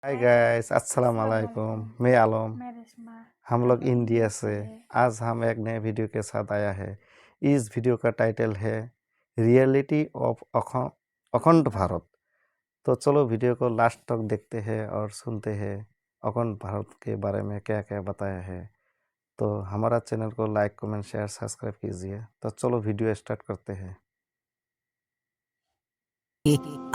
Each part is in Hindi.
हाय गाइस, अस्सलाम वालेकुम। मैं आलम। मैं रेशमा। हम लोग इंडिया इंडिया से। से। आज हम एक नए वीडियो के साथ आया है। इस वीडियो का टाइटल है रियलिटी ऑफ अखंड भारत। तो चलो वीडियो को लास्ट तक देखते हैं और सुनते हैं अखंड भारत के बारे में क्या क्या बताया है। तो हमारा चैनल को लाइक कमेंट शेयर सब्सक्राइब कीजिए। तो चलो वीडियो स्टार्ट करते हैं।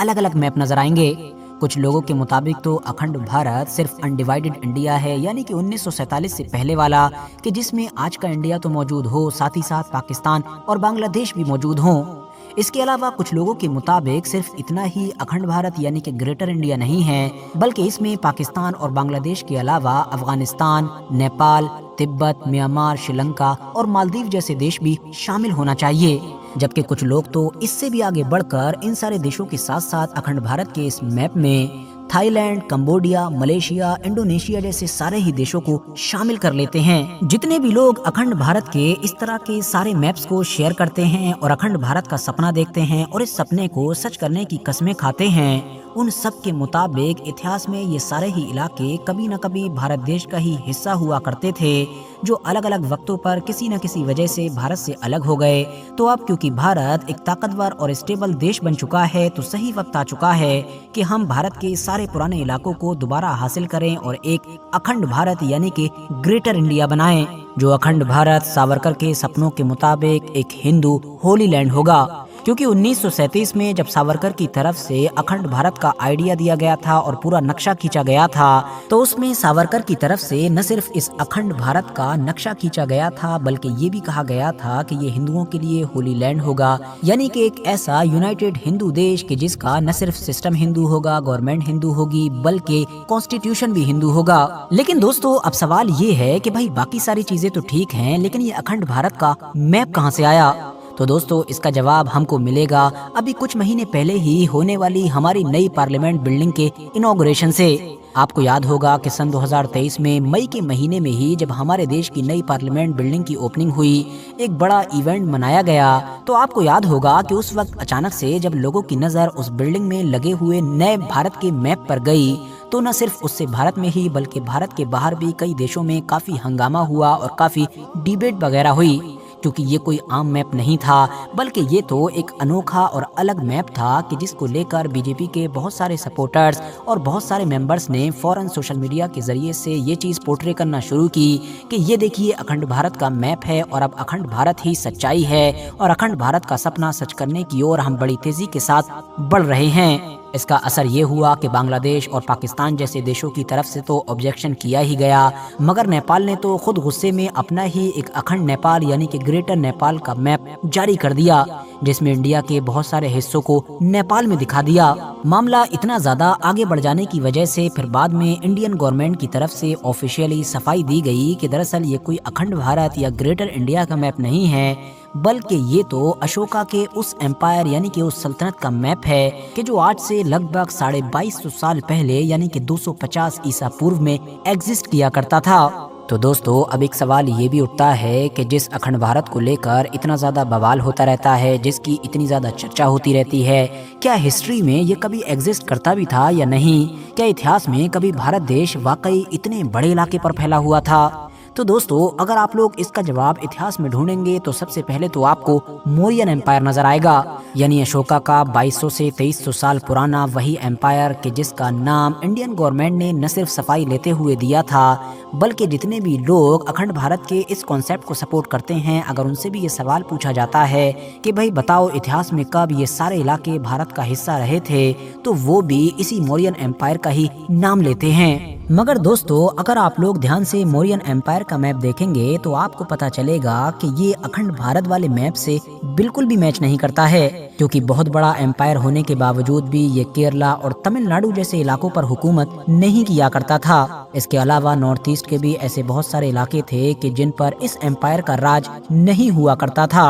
अलग अलग मैप नजर आएंगे। कुछ लोगों के मुताबिक तो अखंड भारत सिर्फ अनडिवाइडेड इंडिया है, यानी कि 1947 से पहले वाला, कि जिसमें आज का इंडिया तो मौजूद हो, साथ ही साथ पाकिस्तान और बांग्लादेश भी मौजूद हों। इसके अलावा कुछ लोगों के मुताबिक सिर्फ इतना ही अखंड भारत यानी कि ग्रेटर इंडिया नहीं है, बल्कि इसमें पाकिस्तान और बांग्लादेश के अलावा अफगानिस्तान, नेपाल, तिब्बत, म्यांमार, श्रीलंका और मालदीव जैसे देश भी शामिल होना चाहिए। जबकि कुछ लोग तो इससे भी आगे बढ़कर इन सारे देशों के साथ साथ अखंड भारत के इस मैप में थाईलैंड, कंबोडिया, मलेशिया, इंडोनेशिया जैसे सारे ही देशों को शामिल कर लेते हैं। जितने भी लोग अखंड भारत के इस तरह के सारे मैप्स को शेयर करते हैं और अखंड भारत का सपना देखते हैं और इस सपने को सच करने की कस्में खाते हैं, उन सब के मुताबिक इतिहास में ये सारे ही इलाके कभी न कभी भारत देश का ही हिस्सा हुआ करते थे, जो अलग अलग वक्तों पर किसी न किसी वजह से भारत से अलग हो गए। तो अब क्योंकि भारत एक ताकतवर और स्टेबल देश बन चुका है, तो सही वक्त आ चुका है कि हम भारत के सारे पुराने इलाकों को दोबारा हासिल करें और एक अखंड भारत यानी कि ग्रेटर इंडिया बनाएं। जो अखंड भारत सावरकर के सपनों के मुताबिक एक हिंदू होली लैंड होगा, क्योंकि 1937 में जब सावरकर की तरफ से अखंड भारत का आइडिया दिया गया था और पूरा नक्शा खींचा गया था, तो उसमें सावरकर की तरफ से न सिर्फ इस अखंड भारत का नक्शा खींचा गया था, बल्कि ये भी कहा गया था कि ये हिंदुओं के लिए होली लैंड होगा, यानी कि एक ऐसा यूनाइटेड हिंदू देश कि जिसका न सिर्फ सिस्टम हिंदू होगा, गवर्नमेंट हिंदू होगी, बल्कि कॉन्स्टिट्यूशन भी हिंदू होगा। लेकिन दोस्तों, अब सवाल ये है कि भाई बाकी सारी चीजें तो ठीक हैं, लेकिन ये अखंड भारत का मैप कहाँ से आया? तो दोस्तों, इसका जवाब हमको मिलेगा अभी कुछ महीने पहले ही होने वाली हमारी नई पार्लियामेंट बिल्डिंग के इनॉग्रेशन से। आपको याद होगा कि सन 2023 में मई के महीने में ही जब हमारे देश की नई पार्लियामेंट बिल्डिंग की ओपनिंग हुई, एक बड़ा इवेंट मनाया गया। तो आपको याद होगा कि उस वक्त अचानक से जब लोगों की नज़र उस बिल्डिंग में लगे हुए नए भारत के मैप पर गई, तो न सिर्फ उससे भारत में ही बल्कि भारत के बाहर भी कई देशों में काफ़ी हंगामा हुआ और काफ़ी डिबेट वगैरह हुई, क्योंकि ये कोई आम मैप नहीं था, बल्कि ये तो एक अनोखा और अलग मैप था कि जिसको लेकर बीजेपी के बहुत सारे सपोर्टर्स और बहुत सारे मेंबर्स ने फौरन सोशल मीडिया के जरिए से ये चीज़ पोर्ट्रे करना शुरू की कि ये देखिए अखंड भारत का मैप है और अब अखंड भारत ही सच्चाई है और अखंड भारत का सपना सच करने की ओर हम बड़ी तेजी के साथ बढ़ रहे हैं। इसका असर ये हुआ कि बांग्लादेश और पाकिस्तान जैसे देशों की तरफ से तो ऑब्जेक्शन किया ही गया, मगर नेपाल ने तो खुद गुस्से में अपना ही एक अखंड नेपाल यानी कि ग्रेटर नेपाल का मैप जारी कर दिया, जिसमें इंडिया के बहुत सारे हिस्सों को नेपाल में दिखा दिया। मामला इतना ज्यादा आगे बढ़ जाने की वजह से फिर बाद में इंडियन गवर्नमेंट की तरफ से ऑफिशियली सफाई दी गई कि दरअसल ये कोई अखंड भारत या ग्रेटर इंडिया का मैप नहीं है, बल्कि ये तो अशोका के उस एम्पायर यानी कि उस सल्तनत का मैप है कि जो आज से लगभग 2250 साल पहले यानी कि 250 ईसा पूर्व में एग्जिस्ट किया करता था। तो दोस्तों, अब एक सवाल ये भी उठता है कि जिस अखंड भारत को लेकर इतना ज़्यादा बवाल होता रहता है, जिसकी इतनी ज़्यादा चर्चा होती रहती है, क्या हिस्ट्री में ये कभी एग्जिस्ट करता भी था या नहीं? क्या इतिहास में कभी भारत देश वाकई इतने बड़े इलाके पर फैला हुआ था? तो दोस्तों, अगर आप लोग इसका जवाब इतिहास में ढूंढेंगे तो सबसे पहले तो आपको मौर्यन एम्पायर नजर आएगा, यानी अशोका का 2200 से 2300 साल पुराना वही एम्पायर कि जिसका नाम इंडियन गवर्नमेंट ने न सिर्फ सफाई लेते हुए दिया था, बल्कि जितने भी लोग अखंड भारत के इस कॉन्सेप्ट को सपोर्ट करते हैं, अगर उनसे भी ये सवाल पूछा जाता है कि भाई बताओ इतिहास में कब ये सारे इलाके भारत का हिस्सा रहे थे, तो वो भी इसी मौर्यन एम्पायर का ही नाम लेते हैं। मगर दोस्तों, अगर आप लोग ध्यान से मौर्यन एम्पायर का मैप देखेंगे तो आपको पता चलेगा कि ये अखंड भारत वाले मैप से बिल्कुल भी मैच नहीं करता है, क्योंकि बहुत बड़ा एम्पायर होने के बावजूद भी ये केरला और तमिलनाडु जैसे इलाकों पर हुकूमत नहीं किया करता था। इसके अलावा नॉर्थ ईस्ट के भी ऐसे बहुत सारे इलाके थे कि जिन पर इस एम्पायर का राज नहीं हुआ करता था।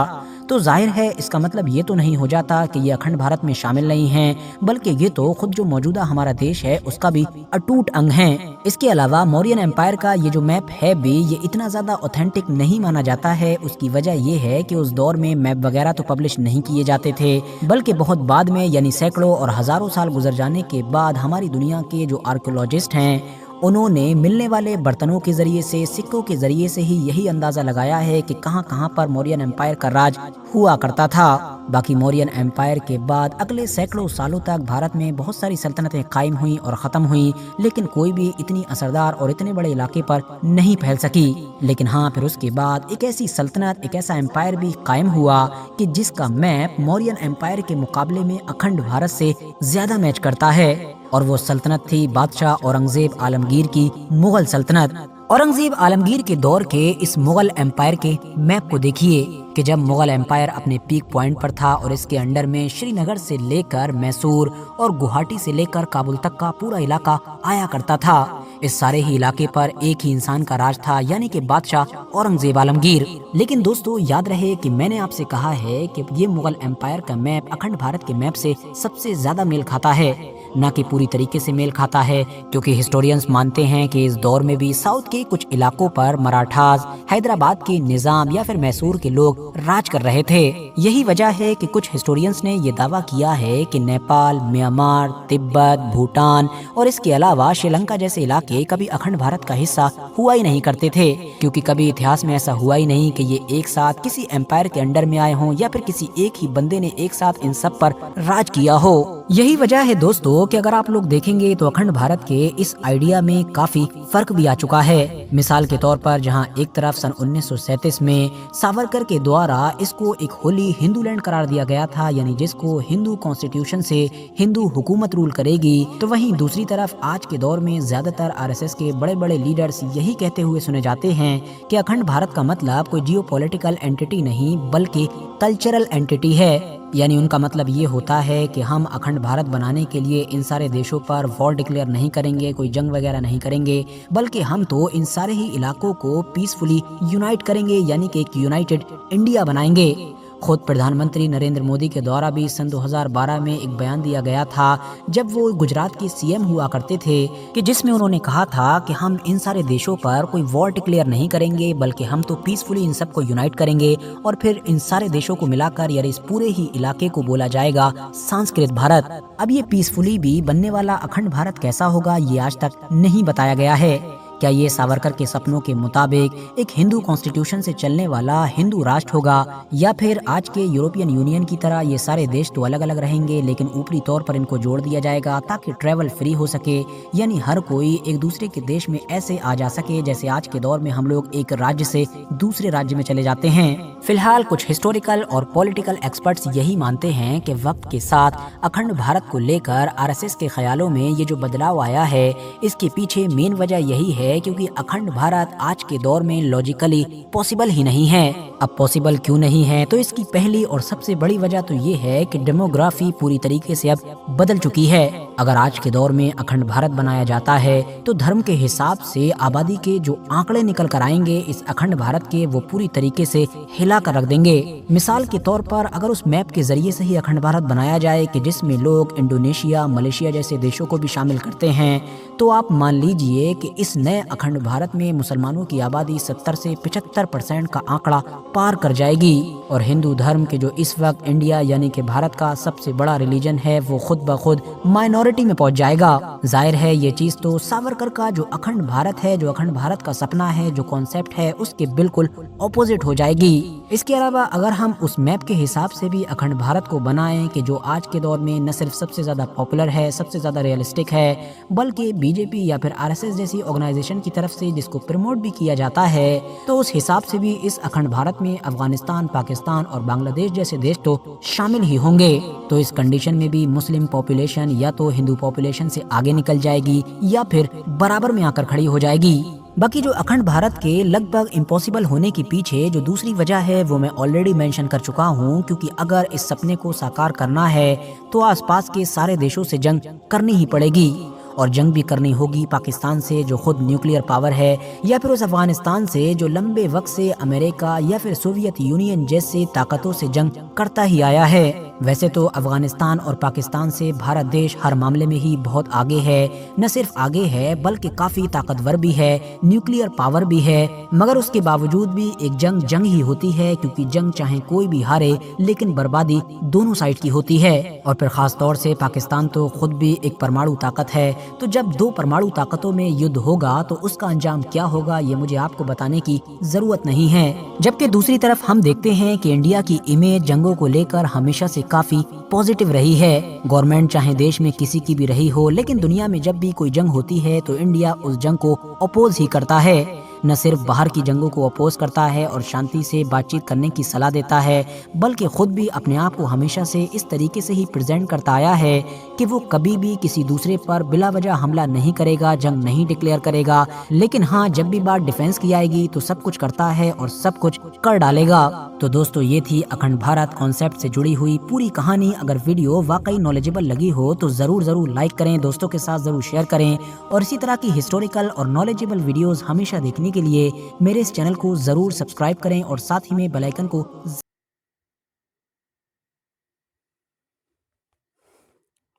तो जाहिर है इसका मतलब ये तो नहीं हो जाता कि ये अखंड भारत में शामिल नहीं हैं, बल्कि ये तो खुद जो मौजूदा हमारा देश है उसका भी अटूट अंग हैं। इसके अलावा मौर्यन एम्पायर का ये जो मैप है भी ये इतना ज्यादा ऑथेंटिक नहीं माना जाता है। उसकी वजह ये है कि उस दौर में मैप वगैरह तो पब्लिश नहीं किए जाते थे, बल्कि बहुत बाद में यानी सैकड़ों और हजारों साल गुजर जाने के बाद हमारी दुनिया के जो आर्कियोलॉजिस्ट हैं उन्होंने मिलने वाले बर्तनों के जरिए से, सिक्कों के जरिए से ही यही अंदाजा लगाया है कि कहां कहां पर मौर्यन एम्पायर का राज हुआ करता था। बाकी मौर्यन एम्पायर के बाद अगले सैकड़ों सालों तक भारत में बहुत सारी सल्तनतें कायम हुई और ख़त्म हुई, लेकिन कोई भी इतनी असरदार और इतने बड़े इलाके पर नहीं फैल सकी। लेकिन हाँ, फिर उसके बाद एक ऐसी सल्तनत, एक ऐसा एम्पायर भी कायम हुआ कि जिसका मैप मौर्यन एम्पायर के मुकाबले में अखंड भारत से ज्यादा मैच करता है, और वो सल्तनत थी बादशाह औरंगजेब आलमगीर की मुगल सल्तनत। औरंगजेब आलमगीर के दौर के इस मुगल एम्पायर के मैप को देखिए कि जब मुगल एम्पायर अपने पीक पॉइंट पर था और इसके अंडर में श्रीनगर से लेकर मैसूर और गुवाहाटी से लेकर काबुल तक का पूरा इलाका आया करता था। इस सारे ही इलाके पर एक ही इंसान का राज था, यानी कि बादशाह औरंगजेब आलमगीर। लेकिन दोस्तों याद रहे कि मैंने आपसे कहा है कि ये मुगल एम्पायर का मैप अखंड भारत के मैप से सबसे ज्यादा मेल खाता है, न कि पूरी तरीके से मेल खाता है, क्योंकि हिस्टोरियंस मानते हैं कि इस दौर में भी साउथ के कुछ इलाकों पर मराठास, हैदराबाद के निजाम या फिर मैसूर के लोग राज कर रहे थे। यही वजह है कि कुछ हिस्टोरियंस ने ये दावा किया है कि नेपाल, म्यांमार, तिब्बत, भूटान और इसके अलावा श्रीलंका जैसे इलाके कभी अखंड भारत का हिस्सा हुआ ही नहीं करते थे, क्योंकि कभी इतिहास में ऐसा हुआ ही नहीं कि ये एक साथ किसी एम्पायर के अंडर में आए हों या फिर किसी एक ही बंदे ने एक साथ इन सब पर राज किया हो। यही वजह है दोस्तों कि अगर आप लोग देखेंगे तो अखंड भारत के इस आइडिया में काफी फर्क भी आ चुका है। मिसाल के तौर पर जहां एक तरफ सन 1937 में सावरकर के द्वारा इसको एक होली हिंदू लैंड करार दिया गया था, यानी जिसको हिंदू कॉन्स्टिट्यूशन से हिंदू हुकूमत रूल करेगी, तो वहीं दूसरी तरफ आज के दौर में ज्यादातर आरएसएस के बड़े बड़े लीडर्स यही कहते हुए सुने जाते हैं कि अखंड भारत का मतलब कोई जियोपॉलिटिकल एंटिटी नहीं बल्कि कल्चरल एंटिटी है। यानी उनका मतलब ये होता है कि हम अखंड भारत बनाने के लिए इन सारे देशों पर वॉर डिक्लेयर नहीं करेंगे, कोई जंग वगैरह नहीं करेंगे, बल्कि हम तो इन सारे ही इलाकों को पीसफुली यूनाइट करेंगे, यानी कि एक यूनाइटेड इंडिया बनाएंगे। खुद प्रधानमंत्री नरेंद्र मोदी के द्वारा भी सन 2012 में एक बयान दिया गया था जब वो गुजरात के सीएम हुआ करते थे, कि जिसमें उन्होंने कहा था कि हम इन सारे देशों पर कोई वॉर डिक्लेयर नहीं करेंगे, बल्कि हम तो पीसफुली इन सबको यूनाइट करेंगे और फिर इन सारे देशों को मिलाकर यानी इस पूरे ही इलाके को बोला जाएगा संस्कृत भारत। अब ये पीसफुली भी बनने वाला अखंड भारत कैसा होगा ये आज तक नहीं बताया गया है। क्या ये सावरकर के सपनों के मुताबिक एक हिंदू कॉन्स्टिट्यूशन से चलने वाला हिंदू राष्ट्र होगा, या फिर आज के यूरोपियन यूनियन की तरह ये सारे देश तो अलग अलग रहेंगे लेकिन ऊपरी तौर पर इनको जोड़ दिया जाएगा ताकि ट्रेवल फ्री हो सके, यानी हर कोई एक दूसरे के देश में ऐसे आ जा सके जैसे आज के दौर में हम लोग एक राज्य से दूसरे राज्य में चले जाते हैं। फिलहाल कुछ हिस्टोरिकल और पॉलिटिकल एक्सपर्ट्स यही मानते हैं कि वक्त के साथ अखंड भारत को लेकर आरएसएस के ख्यालों में ये जो बदलाव आया है, इसके पीछे मेन वजह यही है क्योंकि अखंड भारत आज के दौर में लॉजिकली पॉसिबल ही नहीं है। अब पॉसिबल क्यों नहीं है, तो इसकी पहली और सबसे बड़ी वजह तो ये है कि डेमोग्राफी पूरी तरीके से अब बदल चुकी है। अगर आज के दौर में अखंड भारत बनाया जाता है तो धर्म के हिसाब से आबादी के जो आंकड़े निकल कर आएंगे इस अखंड भारत के, वो पूरी तरीके से हिला कर रख देंगे। मिसाल के तौर पर अगर उस मैप के जरिए से ही अखंड भारत बनाया जाए कि जिसमें लोग इंडोनेशिया, मलेशिया जैसे देशों को भी शामिल करते हैं, तो आप मान लीजिए कि इस नए अखंड भारत में मुसलमानों की आबादी 70 से 75% का आंकड़ा पार कर जाएगी और हिंदू धर्म के जो इस वक्त इंडिया यानी कि भारत का सबसे बड़ा रिलीजन है वो खुद ब खुद माइनॉरिटी में पहुंच जाएगा। जाहिर है ये चीज तो सावरकर का जो अखंड भारत है, जो अखंड भारत का सपना है, जो कॉन्सेप्ट है, उसके बिल्कुल ऑपोजिट हो जाएगी। इसके अलावा अगर हम उस मैप के हिसाब से भी अखंड भारत को बनाएं कि जो आज के दौर में न सिर्फ सबसे ज्यादा पॉपुलर है, सबसे ज्यादा रियलिस्टिक है, बल्कि बीजेपी या फिर आरएसएस जैसी ऑर्गेनाइजेशन की तरफ से जिसको प्रमोट भी किया जाता है, तो उस हिसाब से भी इस अखंड भारत में अफगानिस्तान, पाकिस्तान और बांग्लादेश जैसे देश तो शामिल ही होंगे। तो इस कंडीशन में भी मुस्लिम पॉपुलेशन या तो हिंदू पॉपुलेशन से आगे निकल जाएगी या फिर बराबर में आकर खड़ी हो जाएगी। बाकी जो अखंड भारत के लगभग इम्पॉसिबल होने के पीछे जो दूसरी वजह है वो मैं ऑलरेडी मेंशन कर चुका हूँ, क्योंकि अगर इस सपने को साकार करना है तो आसपास के सारे देशों से जंग करनी ही पड़ेगी और जंग भी करनी होगी पाकिस्तान से जो खुद न्यूक्लियर पावर है, या फिर उस अफगानिस्तान से जो लंबे वक्त से अमेरिका या फिर सोवियत यूनियन जैसी ताकतों से जंग करता ही आया है। वैसे तो अफगानिस्तान और पाकिस्तान से भारत देश हर मामले में ही बहुत आगे है, न सिर्फ आगे है बल्कि काफी ताकतवर भी है, न्यूक्लियर पावर भी है। मगर उसके बावजूद भी एक जंग जंग ही होती है, क्योंकि जंग चाहे कोई भी हारे लेकिन बर्बादी दोनों साइड की होती है। और फिर खास तौर से पाकिस्तान तो खुद भी एक परमाणु ताकत है, तो जब दो परमाणु ताकतों में युद्ध होगा तो उसका अंजाम क्या होगा ये मुझे आपको बताने की जरूरत नहीं है। जबकि दूसरी तरफ हम देखते हैं कि इंडिया की इमेज जंगों को लेकर हमेशा से काफी पॉजिटिव रही है। गवर्नमेंट चाहे देश में किसी की भी रही हो, लेकिन दुनिया में जब भी कोई जंग होती है तो इंडिया उस जंग को अपोज ही करता है। न सिर्फ बाहर की जंगों को अपोज करता है और शांति से बातचीत करने की सलाह देता है, बल्कि खुद भी अपने आप को हमेशा से इस तरीके से ही प्रेजेंट करता आया है कि वो कभी भी किसी दूसरे पर बिला वजह हमला नहीं करेगा, जंग नहीं डिक्लेयर करेगा। लेकिन हाँ, जब भी बात डिफेंस की आएगी तो सब कुछ करता है और सब कुछ कर डालेगा। तो दोस्तों, ये थी अखंड भारत कॉन्सेप्ट से जुड़ी हुई पूरी कहानी। अगर वीडियो वाकई नॉलेजेबल लगी हो तो जरूर लाइक करें, दोस्तों के साथ जरूर शेयर करें, और इसी तरह की हिस्टोरिकल और नॉलेजेबल वीडियोस हमेशा देखने के लिए मेरे इस चैनल को जरूर सब्सक्राइब करें और साथ ही में बेल आइकन को।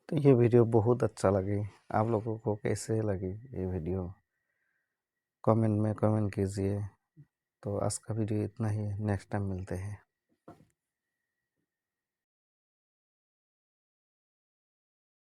तो ये वीडियो बहुत अच्छा लगी। आप लोगों को कैसे लगी ये वीडियो, कमेंट में कमेंट कीजिए। तो आज का वीडियो इतना ही, नेक्स्ट टाइम मिलते हैं।